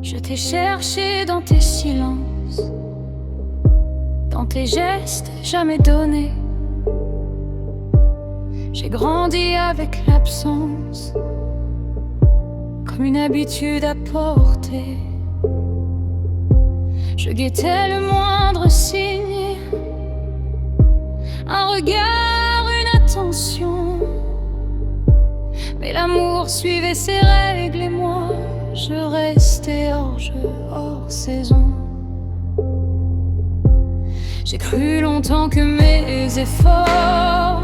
Je t'ai cherché dans tes silences, dans tes gestes jamais donnés. J'ai grandi avec l'absence, comme une habitude à porter. Je guettais le moindre signe, un regard, une attention. Mais l'amour suivait ses règles et moi, je restais hors jeu, hors saison. J'ai cru longtemps que mes efforts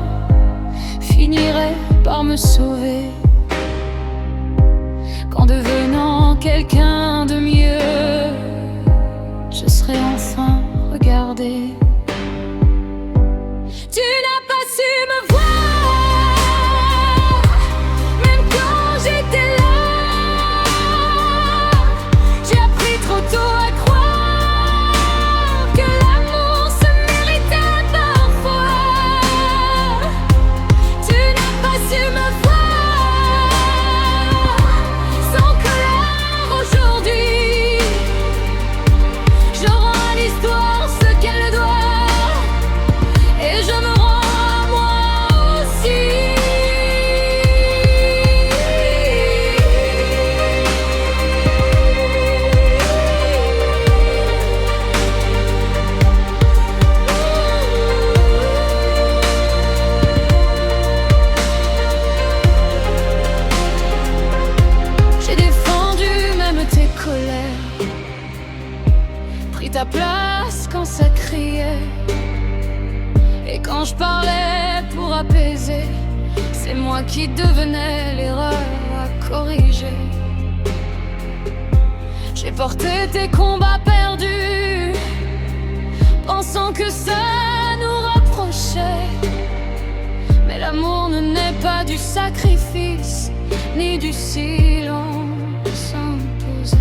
finiraient par me sauver, qu'en devenant quelqu'un de mieux, je serais enfin regardée. Tu n'as pas su me voir, même quand j'étais là. J'ai appris trop tôt à croire que l'amour se méritait parfois. Tu n'as pas su me voir, sans colère aujourd'hui. Je rends à l'histoire ce qu'elle doit, et je me rends à moi aussi. J'ai défendu même tes colères, pris ta place quand ça criait. Et quand je parlais pour apaiser, c'est moi qui devenais l'erreur à corriger. J'ai porté tes combats perdus, pensant que ça nous rapprochait. Mais l'amour ne naît pas du sacrifice, ni du silence imposé.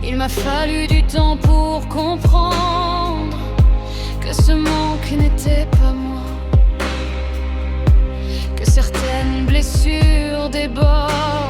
Il m'a fallu du temps pour comprendre que ce manque n'était pas moi, que certaines blessures débordent